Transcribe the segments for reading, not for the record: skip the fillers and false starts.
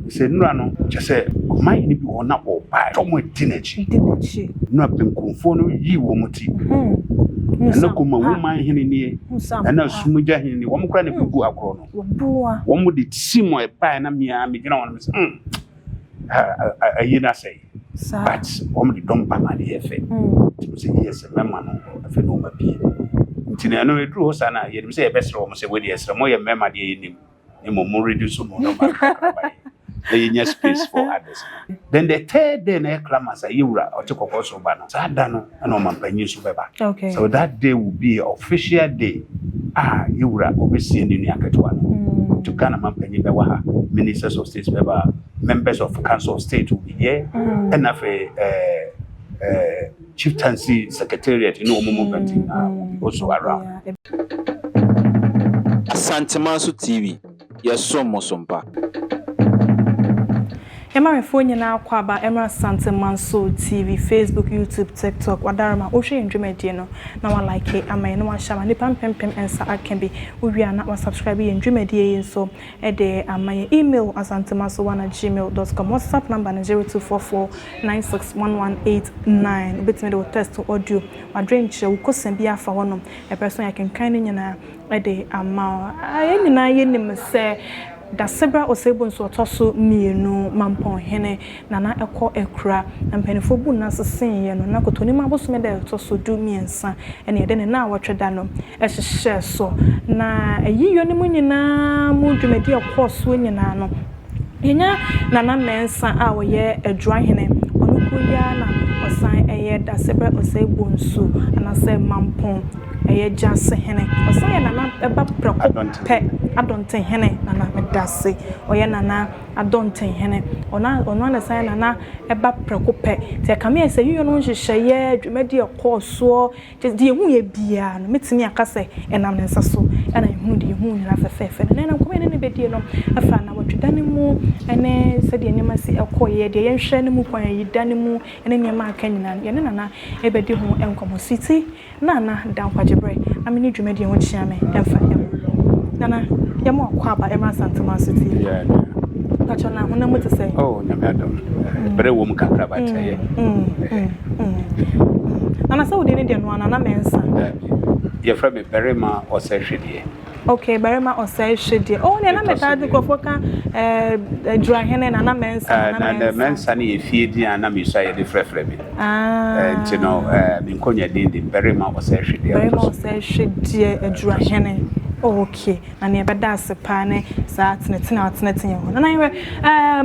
say no just my ni bi wona oba tomo dinachi no penkunfo no yi wo muti na kuma woman hene ni na sumuja hene ni wo mkra na gugu akro no wo mu de timo e bai na mia me gina wona say ayi na say but wo mu de don ba ma de efe say yes mema no afi no ma bi ntina no edru ho sana ye dem say e besre wo say we de esre mo ye mema de enim e mo reduce mo no ma they need space for others. Then the third day, na clamas a yura or chokoko so bano. Sadano and no man penny subeba. Okay. So that day will be an official day. Yura obviously in the Yakatuan. To Ghana man penny bewaha, ministers of state beba, members of council of state will be here, and have a chieftaincy secretariat in movement also around. Santimanso TV, yes, so mosompa. Emma phone na kwaba Emma Santimanso TV, Facebook, YouTube, TikTok, wadarama ohwe ndwemedie no na wa like amay na wa share ni pempem ensa akenbi uwia na wa subscribe ye ndwemedie yin so e de amay email asantimanso1@gmail.com, WhatsApp number 0244961189 betime de test audio wa drink wo kosan bia fa wonom e person ya kenkan ni nyina e de ama aye nyina ye nim se da sebra osebo nso otoso mienu mampon hene nana ekọ ekura mpanifo bu na sesen ye no na kotoni mabosome da otoso du miensa ene de ne na awotweda no ehye so na ayiyo ne munyina mu dwumadi ekọso nyina no yenya nana mensa a wo ye adwa hene onu kuya na osan eye da sebra osebo nso anase mampon eye jase hene osan ye nana eba preko pe adonten hene nana medase oye nana adonten hene ona na san nana eba preko pe te kame ese yiyo no hyehyeye dwumadi ekọso de hu ye bia no metimi akase enam ne nsaso ena hu de hu nyina fefefe na na komene ne bedie no afa na watwedane mu ene sede nyema si ekoye de yenhwe ne mu kwan yidane mu ene nyema aka nyina ye ne nana ebedi hu enkomositi nana dan kwajebre amini dwumadi ho chiame emfa nana yamo akwaba Emma Santimanso TV kacho na hona mutu say nyame adom bere wo mu kakra ba taye nana sa wodi ne de no na mensa ye fra me bere ma osehwedie. Okay, Barema osehwedie ne na meta de kofoka dura hene na mensa na mensa ne ye fie di ana me so ye de frefre bi ntino me nkonya din di Barema osehwedie dura hene. Okay, na ne beda asepa ne sa atene ho na yewe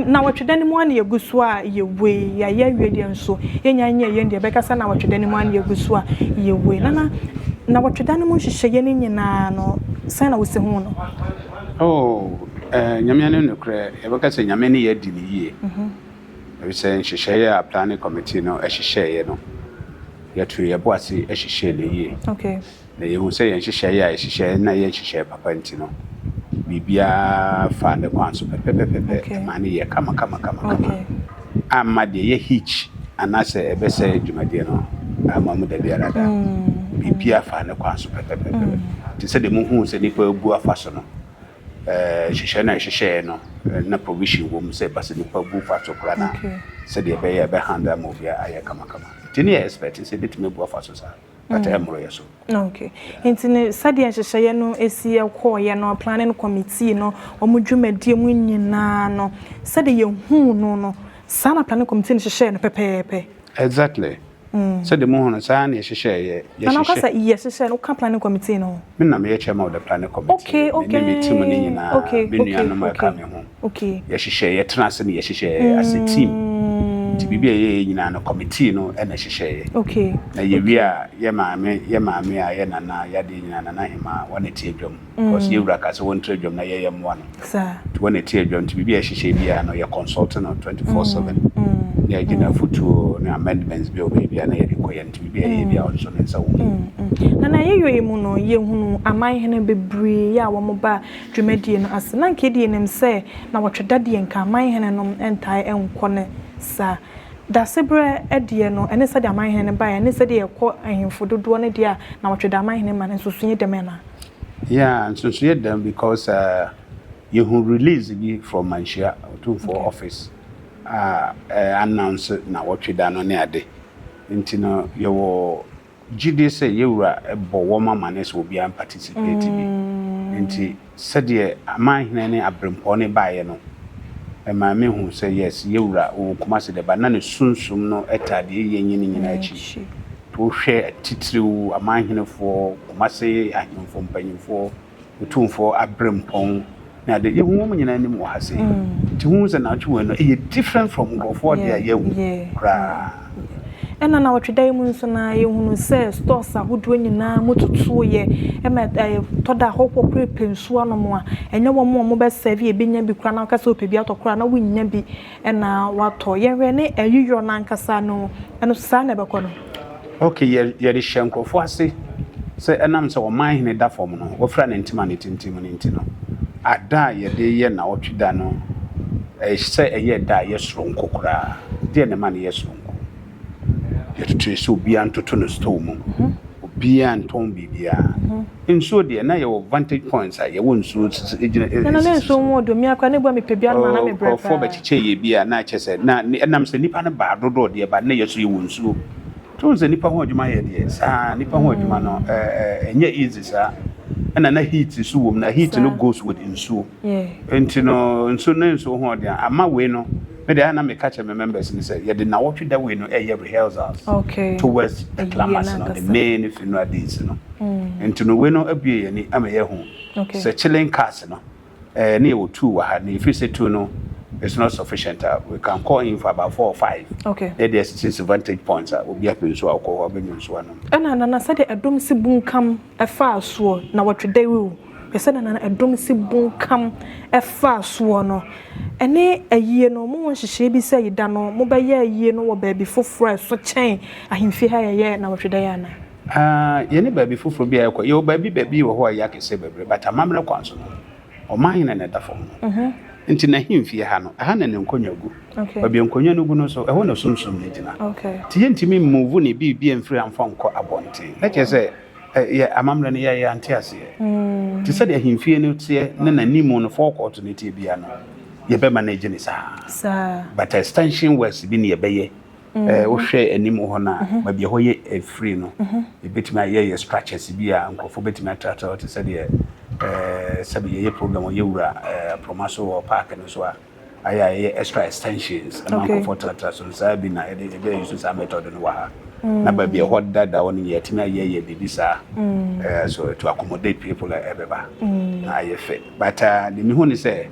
na watwedane mu ane yegusu a yewe ya yawie nso yenya ye de bekasa na watwedane mu ane yegusu a yewe na watwedane mu hyehyeye ne nyina no sai na wose hu no nyame ane no kra ye bekasa nyame ne ye di ne yie we say hyehyeye a planning committee no hyehyeye no yatu ye boase hyehyeye ne yie. Okay. Na ye hu say ye hyehyeye na ye hyehyeye papa ntino bibia fa ne kwanso pepepepe mani ye kama amma de ye hitch anase ebese dwumade no amma mu da biara da bibia fa ne kwanso pepepepe ti se de mu hu se nipa bu afaso no hyehyeye no na provision wo mu se base nipa bu faso kura na se de be handle mo bia aye kama ti ne expect se betime bu afaso sa but emro yeso. Okay. Intine sadia hyehyeye no esi ekwoye no planning committee no omudwumadie mu nyina no sade ye hu no sana planning committee no hyehyeye no pepepe. Exactly. Sade mu hu no sana hyehyeye ye na kasa ye hyehyeye no ka planning committee no me na me chairman of the planning committee. Okay. Me team no nyina me nua no ma ka me hu. Okay. Ye hyehyeye transe ne ye hyehyeye as a team. Tibibia ye nyina no committee no na hyehyeye. Okay. Na ye wi a ye maame a ye nana ya de nyina nana hema wona tie dwom because ye wura ka se won tie dwom na ye yemwa no. Sir. Wona tie dwom tibibia hyehyeye bia no ye consult no 24/7. Ya gina futu na amendments bi obia na ye rekoye tibibia ye bia also nsa wo. Na ye yoyemu no ye hunu aman hene bebre ya wo mo ba dwumadie no ase na nkedi enem se na wotwedade nka aman hene no entai enko ne sa da sebre edie no ene se de aman hene ba ene se de ekọ ahemfo dodo ne dia na wotweda aman hene ma nso sunye dem na yeah nso sunye dem because you release me from Manchia to for office. Announce na what we done on the day. Intino, you GD say you were a woman manes will be participating. Inti said ye a man any a brimponi by no. And my men who say yes, you were o comasi the banana soon no etadi yen in achi. To share a titru a man for comasi I can from paying for a brimpon. Now the young woman in any more has said to whom an actual different from go for their young. And now today moons and I who says stores are who doing now motor 2 year and met toda hope of creeping swan no more and no one more mobile savvy being be crown castle be out of crown win be and now what toy rene a usual nancasano and son never corner. Okay, you're the shank for say and I'm so mine in that form no or friend intimanity intino. I die a day year now what you done. I say a year die yes wrong cookra. Dear the money yes wrong. Yet so beyond to turn a stone. Beyond Tom Bibia. In so dear, now your vantage points are your own suits. And I so more do me. I can't never be Pibian for Betty be a nature said. Now, and I'm saying Nippon about Rodo, dear, but nay, you won't so. Tones the Nippon what you my ideas, Nippon what you man, and yet easy, sir. And then I heat is soon, I heat no goes with in so. And you know, and so no so hard. I'm my way no. But the anime catch my members and say, yeah, the now what you that way no every rehearsals. Okay. Towards the clamas the main if you know this, you know. And to know we no be any am here home. Okay. So chilling cast no. Near 2 if you say 2 no, it's not sufficient. We can call him for about 4 or 5. Okay. There's 6 vantage points will be up in so alcohol when so on. And I said a drum si boom come a far so now what today will. I said a drum si boom come a far so no. And a year no more she be say done no mobile year no baby for fresh so chain I him feel a year now to Diana. Any baby for be your baby or yaki say baby, but a mamma council or mine and at the phone. Into him fear Hano, a hand and Conyago. Okay, but be on Conyago so I want to soon okay. TNT me move when be and free and phone call a bonty. Let you say, yeah, a mamma near and Tiasia. To say him fear no tear, none any more 4 quarter biano. You be managing is sir. But extension was be near Baye. We share any more na, but be a free no. A bit my year stretches be uncle for bit my tractor to say the program or Yura, Promaso or Park and so on. I extra extensions and uncle for tractors on Sabina, a use some method and waha. Now be a hot dad on yet my year be sir. So to accommodate people like everywhere. I fit. But the Mihuni say.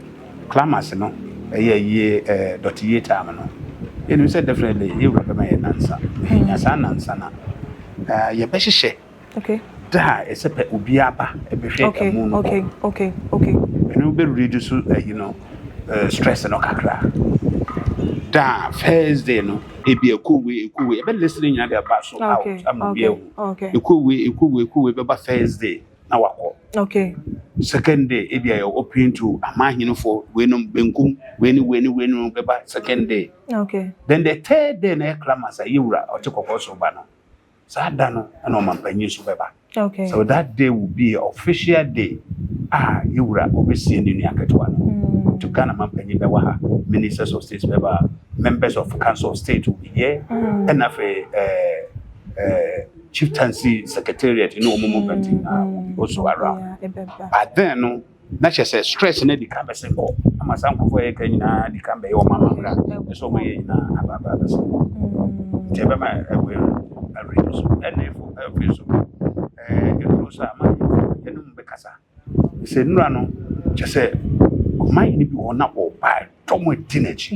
Clamas no a year dot year time no. You said definitely you recommend an answer. Yes, an answer na. Your best share. Okay. Da is a pet ubiaba a bit okay. Okay. And you be reduce you know stress and okakra. Da first day no it be a cool way. But listening at the bus so out. Okay. A cool way but first day now. Okay. Second day, if you are open to a man for when when second day. Okay. Then the third day, na clamas a Yura or Chocoso Bano. Sadano and Oman Penus Beba. Okay. So that day will be an official day. Yura overseeing in Yakatuan. To Ghana Penny Bewa, ministers of state, members of council of state will be here, and of a chieftaincy secretariat, you know, movement also around. But then, no, not just a stress in the camp simple. I'm a sample for a can the camp or mamma. So we in Ababas. Jebama, I will arrange and for every so. It was a man, Becassa. He said, no, just say, my nibby or not or by Tom with teenage.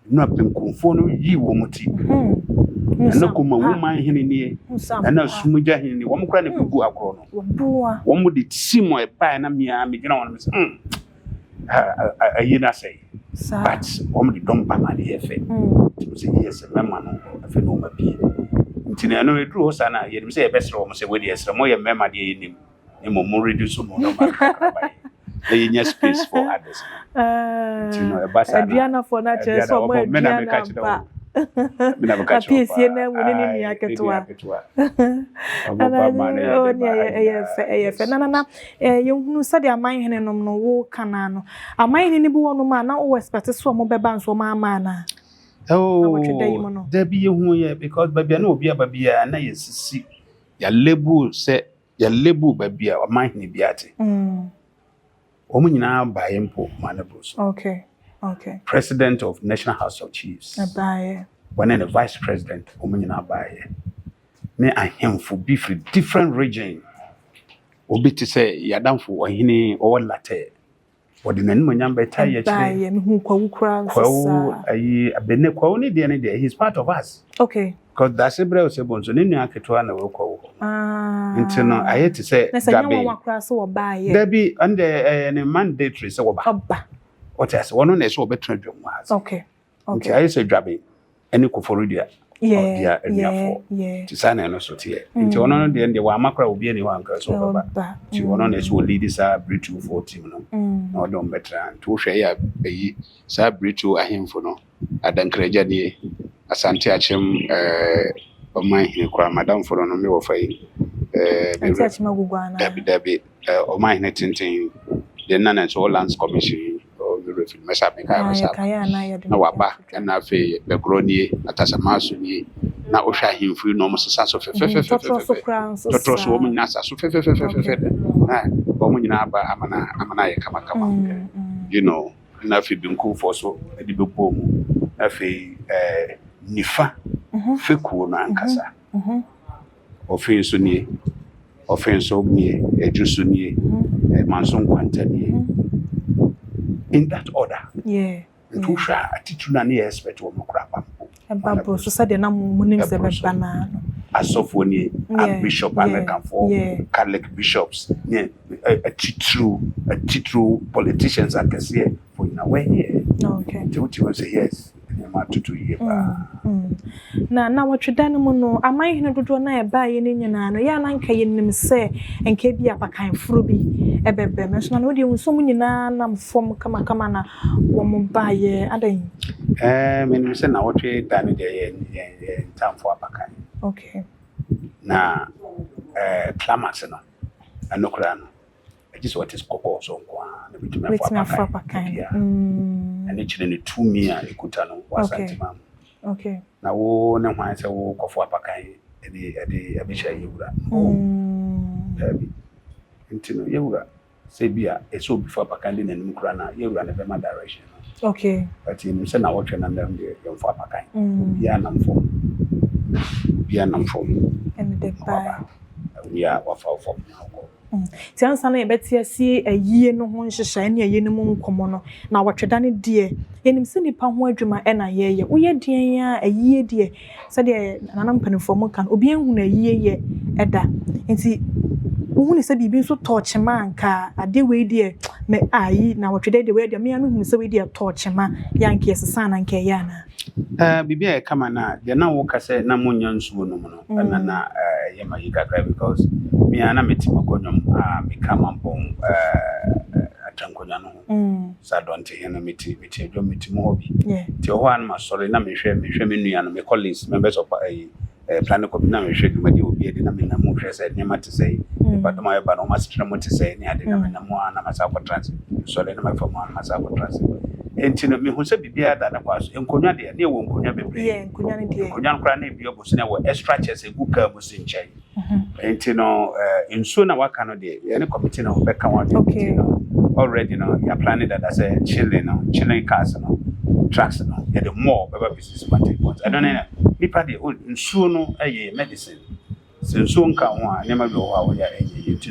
Not been conformed, ye womuti. And no come a woman here, and no smuja in the one cranny could go across. One would it seem my pine and me, you know, I hear not say, but only don't buy my effect. Yes, a man of a normal being. Until I know it draws, and I hear him say, best room, say, well, yes, a more memory in him, and more reduce more. The space for others. Adriana for nature, somewhere, Mina baka chopa. Apiesie na mu ni aketewa. Ogopa mane ye na yehunu sade amanhene nom no wo kana no. Amanhene bi wono ma na wo expect so mo beba nso ma ama na. Oh, there be you because baby no be babia na yesisi ya label baby o man ni biate omu nyina ba yempo manabos. Okay. President of National House of Chiefs abaye when the vice president omu nyina abaye me ahemfo be from different region obi to say yadamfo ohene o latte odi nanim nyamba tai ya chire abaye me hu kwawu kra nso kwawu ayi abene kwawu ne de he's part of us. Okay. Because that's a brave sebonzo ni aketo na we kwawo nti no aye te say gabe Debbie and the mandatory say oba what else one na so obetuna dwom ha. Okay. Nti aye say gabe eni koforudia yeah ti sana no so tie nti ono no de wa amakra obi ani wa nka so baba ti ono na so lead sa Britu 14 no na odom betra nti wo hwe ya eyi sa Britu ahemfo no adankraja die asante achem oman hine kwa madam foro no me wo fai asante achem agugwana dabi oman hine tintin de nana so lands commission o the refill mesa be kai mesa na waba na afi be kronie atasamaso ni na o hwa himfiri no mo sesa so fefefefe totro so mo nyina sa so fefefefe na o mo nyina ba amana ye kama you know na afi binku fo so de bebo mu afi nifa feku na ankasa ofenso nie ofenso nie ejusu nie manson kwanta nie in that order ntusha atituna ne expect wo mokra pampo babo so sade na munim se beba na asofo nie bishop American for Catholic bishops nie a titru politicians akese for in a way okay to say yes matutu ye ba na watwedan mu no amanhene dodo na eba ye ne nyina no ya na nka ye nim se enka bi apakan furo bi ebebe me so na wodi nso mu nyina na mfom kama na wo mu ba ye adan menim se na watwedan de ye tamfo apakan okay na clamax no anokra no just what is koko so kwa na bituma for apakan and it in the 2 mia ekuta no wasantima okay na wo ne hwan se wo kofo apakan e abisha yewura dabi intino yewura se bia e so before apakan de nanim kura na yewura na be ma direction okay but you say na wo twa na ndam de yemfo apakan bia na mfom and the ba ya wafa fom ti ansa na yebeti asie ayie no ho nhyehyɛ ne ayie no mu nkomo no na watweda ne de enim se nipa ho adwuma e na yeye woyɛ den a ayie de sɛ de nanam panifo mu kan obi enhu na ayie ye ɛda nti wo ne sɛ bibi so tɔɔkyema anka ade wei de me ayi na watweda de wei de me anu hu sɛ wei de tɔɔkyema yanke yesesa na nka ya na bibi e kama na de na wo kase na monnya nsuo no mu no na yema yi kakra because me ana metima konyom me kama mbom atankonya no sa don't he na meti adwo metimu hobi ti ho an ma sorry na mehwe me nua no me colleagues members of planning committee na mehwe dwumadi obi edi na me na mo hwe se ne mate sei but ma yeba no ma sitra mo te sei ne ade na me na mo ana ma sa ko transit sorry na ma fa mo ana ma sa ko transit entino me hu se bibia da na kwaso enkonya de ne wo enkonya bebre enkonya ne de enkonya nkra na bi oboso na wo extra chairs eguka mo se nchai entino inso na waka no de ne committee na obeka wa de already no you are planning that as a chilling cars no trucks no the more baba business matter but I don't know people dey inso no medicine so nka ho a nema bi ho a wo ya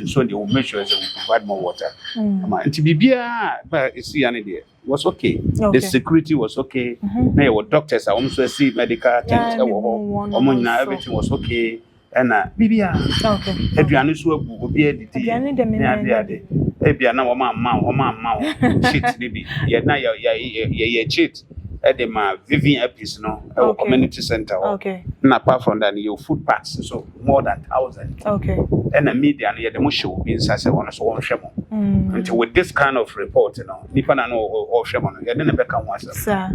so they will make sure they will provide more water nti bibia ba isi ya ne de was okay. The security was okay. Na your doctors are also see medical things everything was okay. And bibia aduane so agu obi editi ebia na wo ma shit ni bi ye na ye cheat Edema Vivian Epis, no, community center. Okay. And apart from that, your food packs, so more than 1,000. Okay. And the media, and the mushy will be in such a one as one shemo. Until with this kind of report, Nippon and all shemo, you didn't become once.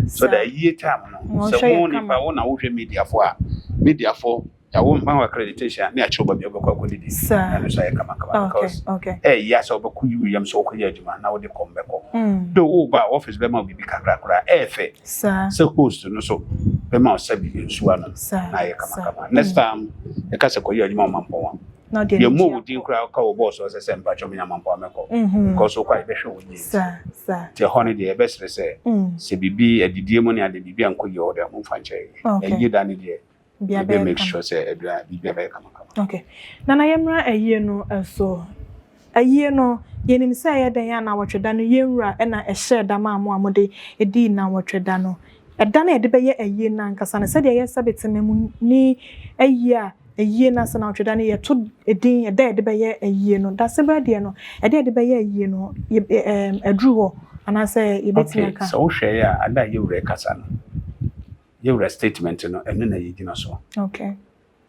So the year time, so only if I want to media for I won't buy accreditation near Choba Bioko. Sir, and so I come okay. Yes, over William so Kuyajima, now they come back. The over office Bema will be Kakra, sir. So host, no so Bema Sabi, Suan, sir. Next time, the Casacoya Mamma. Now, the move with you crowd call boss as a same patch of Minamampo, because so quite special with you, sir. The honey, the best say, CBB, a demon and the BB and Kuyo, the Mufanche, and you done it. Make sure say okay. Nana yemra a year no so a year no yenim say dan na wotweda no yemra e na e share da ma amode e di na wotweda no e da na e de beye a year na nkasa na se de ye sabeteme ni a year na se na wotweda no ye to e din e da e de beye a year no da se bra de no e de beye a year no edru ho ana say e betina ka so share ya ada yewre kasa no your statement no eno na yigina so okay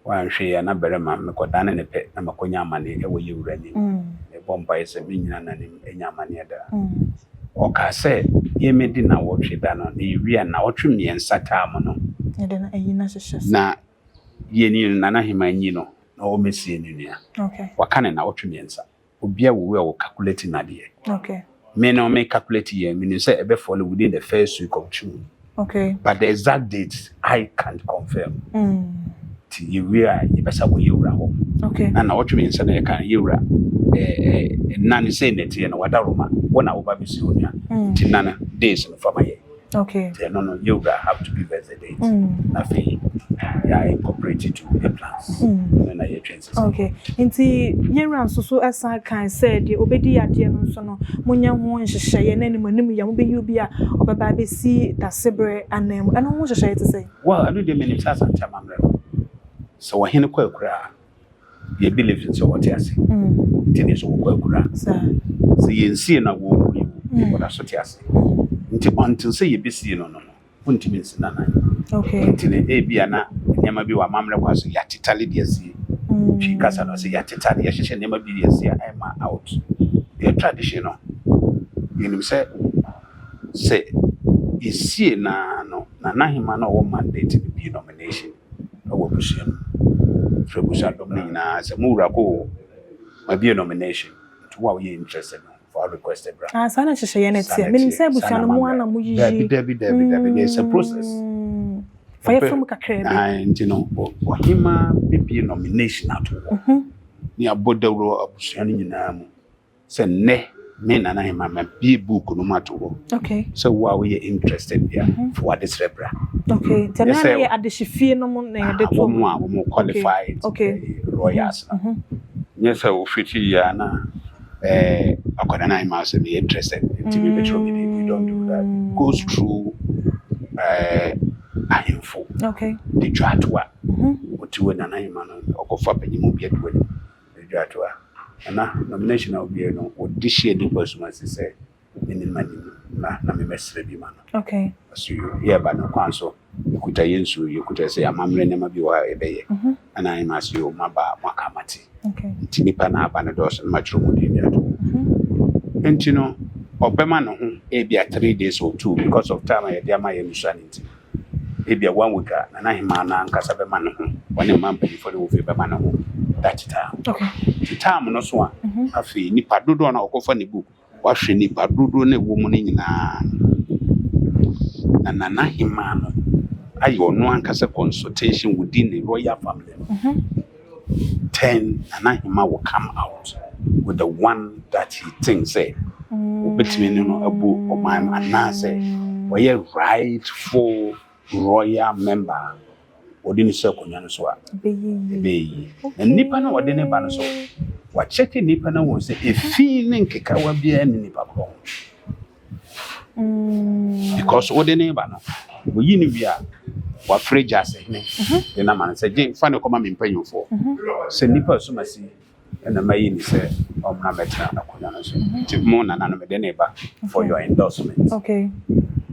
wan hwe na berema me kodane ne pe na makonya amane e wo yewura ni e bomba ese minyina na ni enya amane da o ka se ye medi na wo hwe da no na yiria na wo twem ye nsata am no ye de na ayina hwehwe na ye ni na na himanyi no na wo mesie ni nua okay wakane na wo twem ye nsa obia wo we wo calculate na de okay me no me calculate ye me say e be fall within the first week of June. Okay. But the exact date I can't confirm. Till you are you okay. And what you mean say you can you nani say net and wadaruma when I over bisunya till nana days no for my okay. No you have to be the date. Nothing yeah incorporated to the plans. When I changes. Okay. Inti yera so asa kan said the obedi ade no so no munya ho nhyehyeye na animanim ya mo be yubi a obaba be si da sebre anem ana ho nhyehyeye to say well I know the many sasa chamamre so wa hene kwa kura ye believe in so what you say nti so kwa kura sir so ye nsie na wo wo da so tiase nti until say ye be si no untimi nsinana okay nti ne bia na nyama bi wa mamre kwa so ya titali de asi twi kasa no so ya titali ya hyehyɛ nyama bi de asi am out the traditional you know say isie na no na nahima na wo mandate bi nomination wo bushim trebusa domina as a murako ma bi nomination to what we interested for requested bra sana hyehyɛ ne tie menim say busa no mo ana mo yiyi Debbie there's a process fire from kakra and you know ohima bi nomination ato ni abodawro abusuan nyina mu say ne me na hima ma bi book no mato okay so we are interested there for this rebra okay tena na adehifie no mo na de to mo qualified okay lawyers yes so ofiti ya na akoda na hima say be interested to be better we don't do that goes through info okay the jatwa otiwe na hima no okofa panyimu bi adwa the jatwa na nomination will be no audition the person as say in money na me mesre bi man okay so you hear ba no kwanso ikuta yensu ikuta say amamre nema bi wa ebeye ana I must you maba makamati okay tinipa na aba na dos na matro mu dia to entino obema no ho e bia 3 days or 2 because of time I dey ma ye musanity e bia 1 week na hima na nkasa be man ho woni mampa ni for the ofe be man ho that time okay the time no so afi nipa dodo na okofa ne book wa hwe nipa dodo na wo mu ne nyina na hima no ayo no ankasa consultation within the royal family 10 na hima will come out with the one that he thinks say between you know abu oman anase we rightful royal member odini sekonya no so a beyi na nipa na odini ba no so wa check nipa na won say efi ne nkeka wa bia ni nipa ko because odini ba no we yi ni bia wa frage ase ne na man say je fa ne koma me mpanyofo say nipa so masi na mayi ni say omna metra na konya no so ti mo na na me de ne ba for your endorsement okay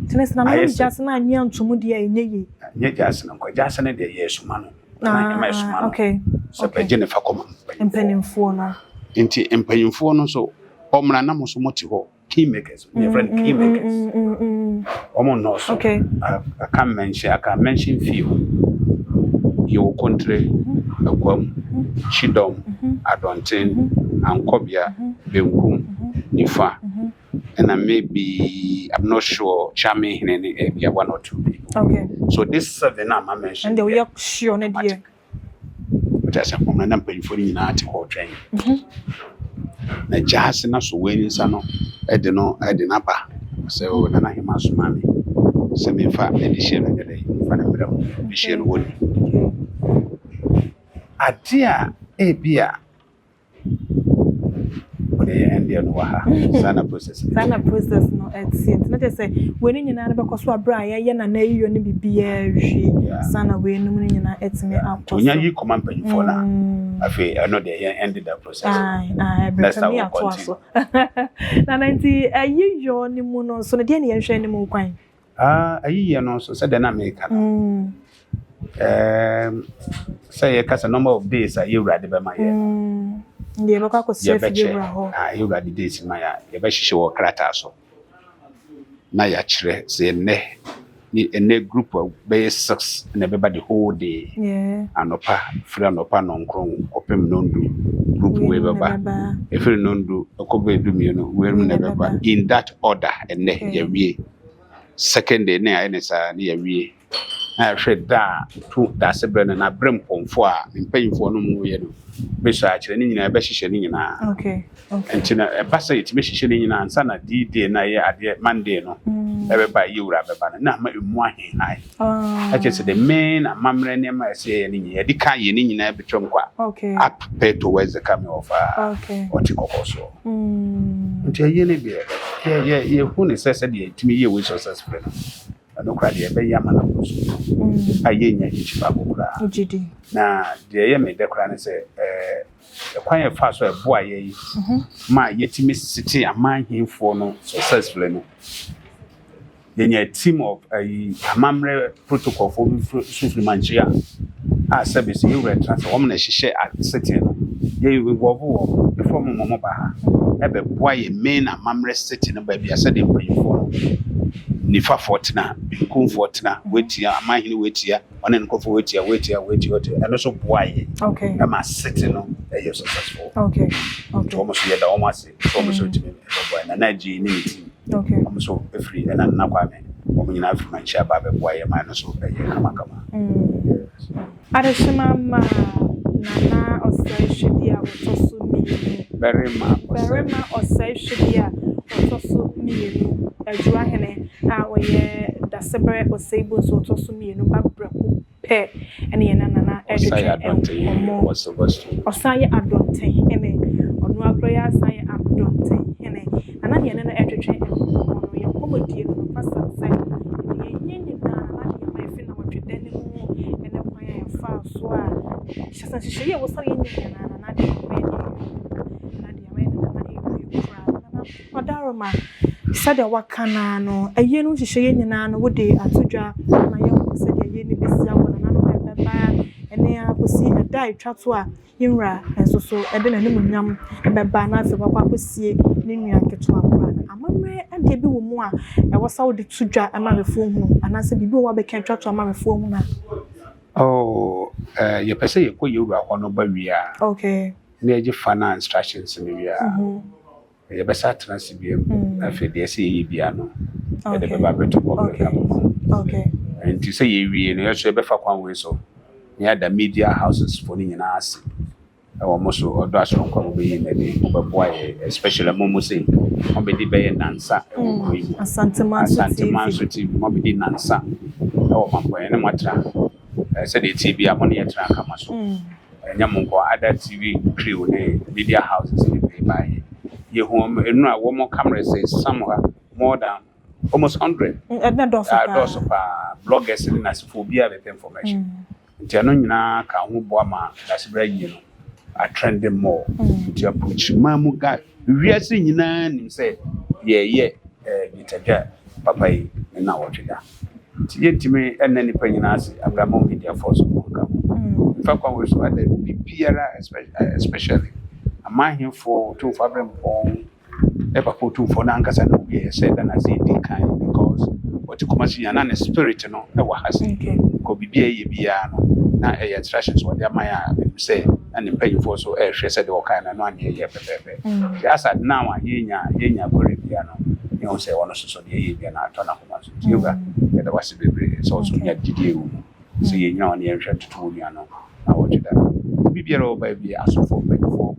Tennis na no just na anya ntomu de enye yi. Nye just na ko just na de yesuma no. Na okay. So pe Jennifer koma. Empanimfo no. Nti empanyimfo no so omra na mo so moti ho key makers, different key makers. No so. Okay. I can mention few. Your country, Akwam, Chidom, Adontin, Ankobia, Benkum, Nifa, and I I'm not sure, Chami, maybe one or two. Okay. So this 7 I mentioned. And the work sure, dear. But as a woman, I'm paying for the United Hall train. The jazz and us winning, son, I don't know, I didn't upper. So, then I must mammy. Send me fat edition of the day, the share wood. Adia ebia ode Indian waha sana process no exit na te say we ni nyina be koso abra ye na na yiyo ni bibia hwi sana we no ni nyina etime akọ onya yi command pen for na afi no de end the process let's continue na 90 ayiyo ni mu no so na de na ye hwe ni mu kwan ayiyo no so said na America say a number of days you read by my the local safe you read the days in my you be show krata so na ya kire say ne group of be 6 and everybody whole day anopa free anopa no nkron opem nondu group we baba if you nondu okobe edumi no we never in that order and ya wie second day na enesa na ya wie I said that to that's a brand and I bring pomfo a mpanyimfo no mu ye no be so a kire ni nyina be hihye ni nyina okay entina e ba say itime hihye ni nyina ansa na D-Day na ye ade Monday no e be ba ye wura be ba na ma emu ahen ai I just the main amamre ne ma say ni nyina di kan ye ni nyina be twem kwa okay up pay towards the coming of okay otikokoso nti ye ne be ye hu ne say de itime ye we successful no kwade e be yama na kuso ayenya hichi babura ujidi na de ye me de kra ne say kwan ye fa so e bo aye yi ma yetimi city amanhemfo no successful no yenya team of amamre protocol for sufrimanchia a service you re transfer wo na hihye at city no ye we go from momo ba ha e be bo aye main amamre city no ba bia se de mpanyimfo no Nifa fortina, Binkum fortina, wetia, amahini wetia, one and coffee wetia, and also boy. Okay. I'm a sitting on a successful. Okay. Almost yet almost to me, and I G in okay. I'm so free and I'm not quite woman enough my share by boy, and minus of a come. Adeshima Nana or say Shidia was also me. Very much or say Shidia was also me. Juahene we da sebre o sable so to so me no babrako pe ene ye nana edwe was supposed to osaye adonten ene onu agroya asaye adonten ene ana ne no edwetwe no ye komodie no pastor say ye nyenyi na na ye mai fi na wotwe dani mu ene kwan ya fa so a shasa shishye wo sa ye nyenyi na de mai na de mai na odaroma sada wakana no eye no hihye nyina no wode atodwa na ye ko se de ye ni besia wona na no beba ene ya kosi eda etwato a yinra enso so ede na nimu nyam beba na se kwakwa kosie ni nua keto akora na amamre ade bi wo mu a e wosa wode tudwa amamefo hu ana se bibi wo be kan twato amamefo hu na ye pese ye ko yewura ho no ba wi a okay na ye fana instructions ni wi a ye besa transibiem afi de se ye bia no e de beba beto public okay and to say ye wi no so be fa kwan we so near the media houses for ni nyina ase e wo mo so odo aso nkwa be yi na de be boy especially momo say on be di be nansa e wo ko yi Asante Manso TV mo be di nansa e wo mambo e na matra say the TV amon ye tra kama so nyamonko other TV crew ne media houses ni be buy ye home enu a wo mo camera says somewhere more than almost 100 those of bloggers in asphobia with information nti ano nyina ka ho bo ama dasebra yi no a trending more nti approach mamu ga wiase nyina nim say ye bitaja papa yi na wɔtwe da yɛntimi ɛnna nipa nyinaa ase abramo media force ko ka fa kwa we so ada bibiara especially amahefo to fa brempon e papa to for na ankasa no bi e say na say dey kind because what commercial yana na spirit no e wa hase ko bibia ye bia no na e instructions what dey maya say na nipa yefo so e hwe say dey o kind na no ane ye pepepe asa now yenya kore bia no you know say one so dey ye bia na atona kuma so yoga e da wase bebre so nya didie wu so yenya on ye hwe tutu nya no na what you that bibiara obaby aso for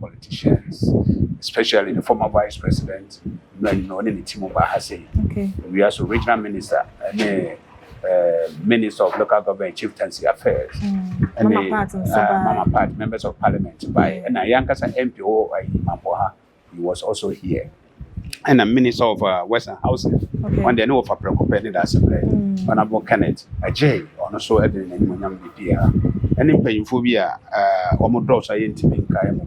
politicians, especially the former vice president, the team of Bahase. Okay. We also regional minister and minister of local government chieftaincy affairs. And Mama Pat, members of parliament by and a Yankasa MPO Mampoha, he was also here. And a minister of Western Housing, when they know of a preoccupied assembly, Honorable Kenneth Ajay, also editing any BPR. And in paying phobia, Omodos, I intimate Kayam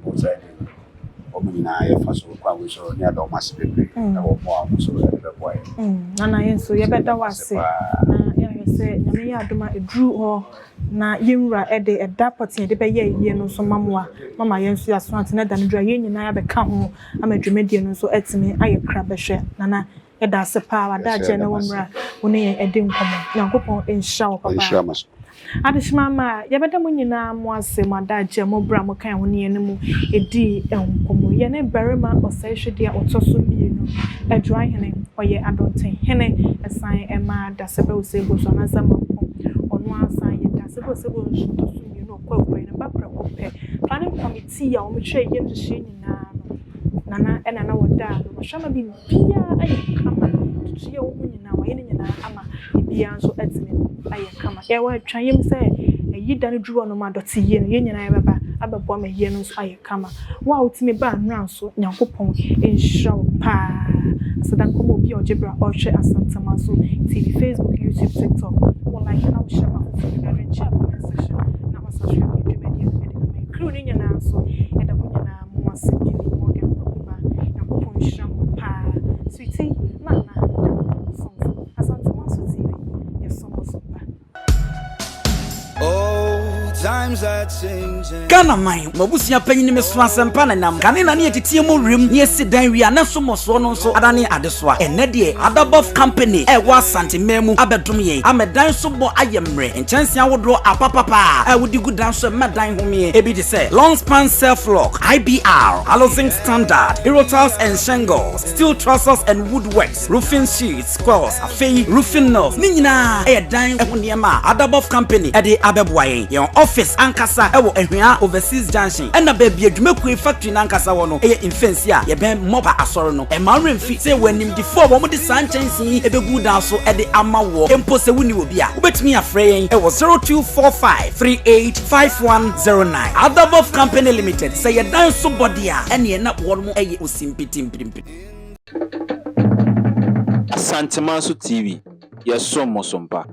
Omina, Faso, Pawiso, near Domas Baby, or more, so the boy. And I so you better was say, Namia Duma drew or na Yimra Ede a dapati, the Baye, no so Mamma, Mamma Yensu as once and then dry union. I become I'm a Dramedian, so it's me, I a crab share, Nana. That's a power that general when a dim common, young couple in shower. Adishmama, Yabada Munina was a mother, Jamo Bramo can only animal, a D. Elmo, Yene Berrima or Sasha dear or Tosu, a dry henning, or ye adulting henning, a sign a man that's about sables on a summer on one side, that's about sables to you know, quite brain and background. Planning committee, or which I get to see Nana and I know what that was. Shall be Pia, I come to see a woman now, any ama, Pia, so at me, I come. I will try him say, a ye done drew on my dotty yen, yen, I ever, above my yenos, I come. Wow, to me, ban round so, Yankopon, in show, pa. So then come be on Jibra or share as Santa Mazu, TV, Facebook, YouTube, TikTok, or like how share my chat session. Now, social media, including an answer, and a woman, more simply. Sweetie, Nana, times are changing. Ghana mine, Mabusia penny me swansen panam. Canina near Timo rim, near Sidan, we are not so much one so Adani Adeswa, and Nedie, Adabov Company, was Santi Memu, Abedumie, I'm a dance boy, I am re, and chance I would draw a papa. I would do good dance with Madame Humi, Ebi say, long span self lock, IBR, Alozing Standard, Hero Tiles and Shingles, steel trusses and woodworks, roofing sheets, squares, a fay, roofing nerves, Nina, a dime, Eboniama, Adabov Company, at the Abebway, your office, Ankasa, Ewo, and overseas junction, and a baby, a Jumekwe factory in Ankasa, one, a infancy, a ben moba asorono, a marine feet, say when him before one with the sunshine, see, a good also at the Amma War, and post a winnie will be a, bet me a frame, it was 0245 385109. Adabov Company Limited, say a dance somebody, and you're not one more a usimpitim. Asante Maso TV, yes, so Mosompa.